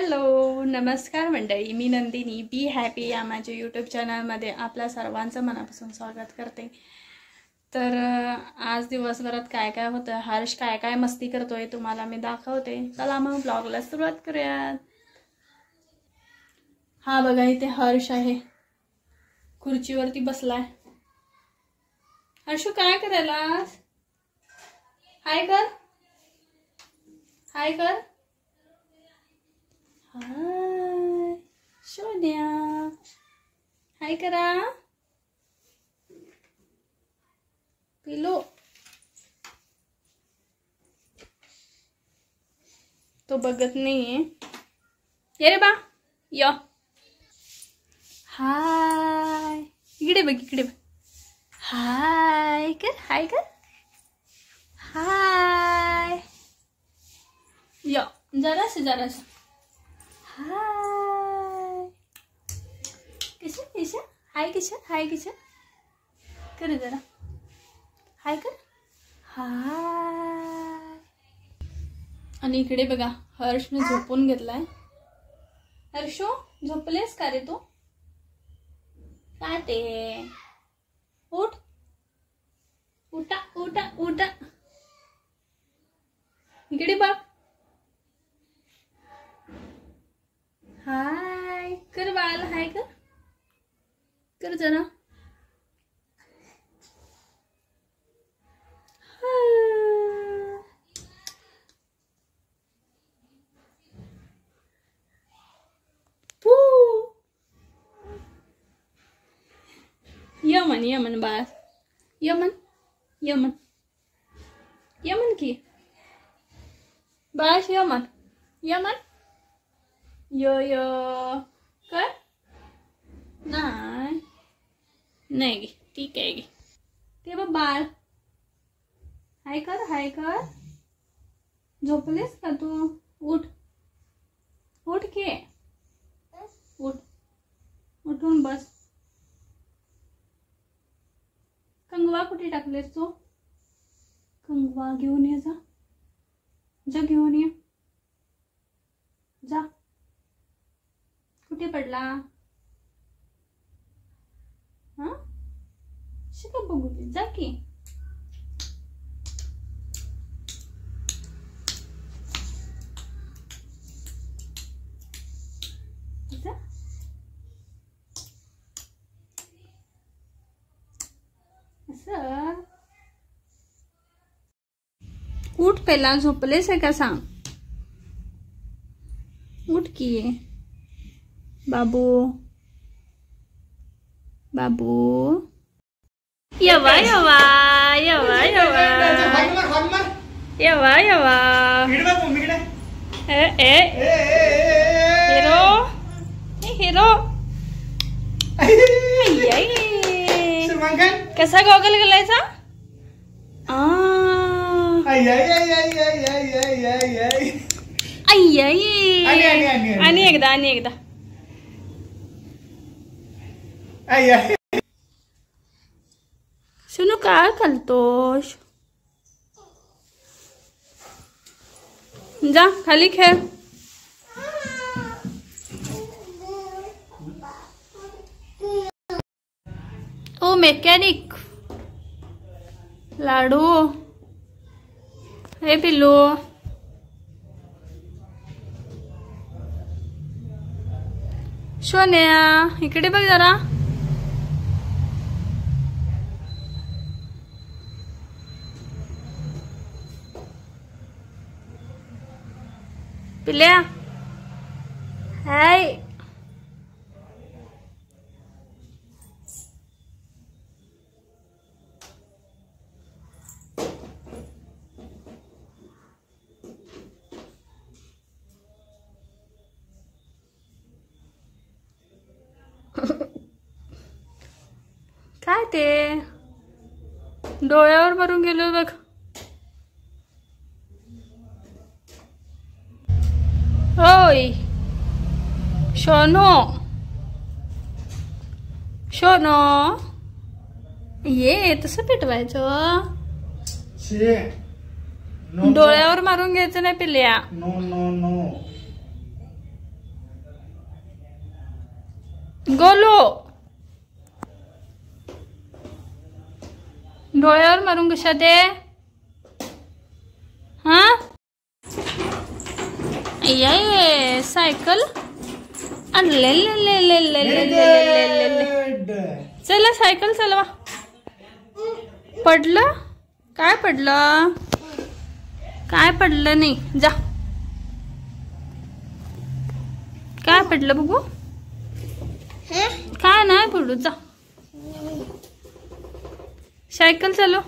Hello नमस्कार मंडळी, मी Nandini be happy या माझ्या यूट्यूब चॅनलमध्ये आपल्या सर्वांचं मनापासून स्वागत करते। तर आज दिवसभरात काय काय होतं, हर्ष काय काय मस्ती करतोय तुम्हाला मी दाखवते। चला मग ब्लॉगला सुरुवात करूयात। हा बघा, इथे हर्ष आहे, खुर्चीवरती बसलाय। हर्षू काय करायला? हाय कर, हाय कर। हाय सोन्या, हाय करा। पिलो तो बघत नाहीये। ये रे बा, यो। हाय, इकडे बघ, इकडे बघ। हाय कर, हाय कर। हाय, यो जरासं जरासं। हाय किशन किशन, हाय किशन, हाय किशन कर जरा, हाय कर। हाय। आणि इकडे बघा, हर्षने झोपून घेतलाय। हर्षो झोपलेस का रे तू? काय ते? उठ, उठा उठा उठा, इकडे बघ। हाय कर बाळाला, हाय कर, कर जरा। यमन यमन बाळ, यमन यमन यमन की बाळ, यमन यमन यो यो कर। नाही नाही गे, ठीक आहे गे। ते बघ बाळ, हाय कर, हाय कर। झोपलेस का तू? उठ, उठ के, उठ, उठून बस। कंगवा कुठे टाकलेस तू? कंगवा घेऊन ये, जा जा घेऊन ये, जा। कुठे पडला? हा शिका बघू दे, जा की। जा, असं उठ, पहिला झोपलेस आहे का सांग? उठ की बाबू, बाबू। यवा यवा यवा यवा यवा यवा। ए हिरो, हिरो। कसा गॉगल घालायचा? आणि एकदा, आणि एकदा। सुनू काय करतोस? जा खाली खेळ। ओ मेकॅनिक लाडू, हे पिल्लू। सोन्या इकडे बघ जरा। पिल्या, हाय। काय ते डोळ्यावर मारून गेलो बघ। ओय शोनो, शोनो ये तसं पेटवायचं, डोळ्यावर मारून घ्यायचं नाही पिल्या। नो नो नो, गोलू डोळ्यावर मारून कशात आहे? हा ये सायकल आणले चला सायकल चालवा. पडलं काय? पडलं काय? पडलं नाही. जा. काय पडलं बघू? काय नाही पडू. जा सायकल चालव.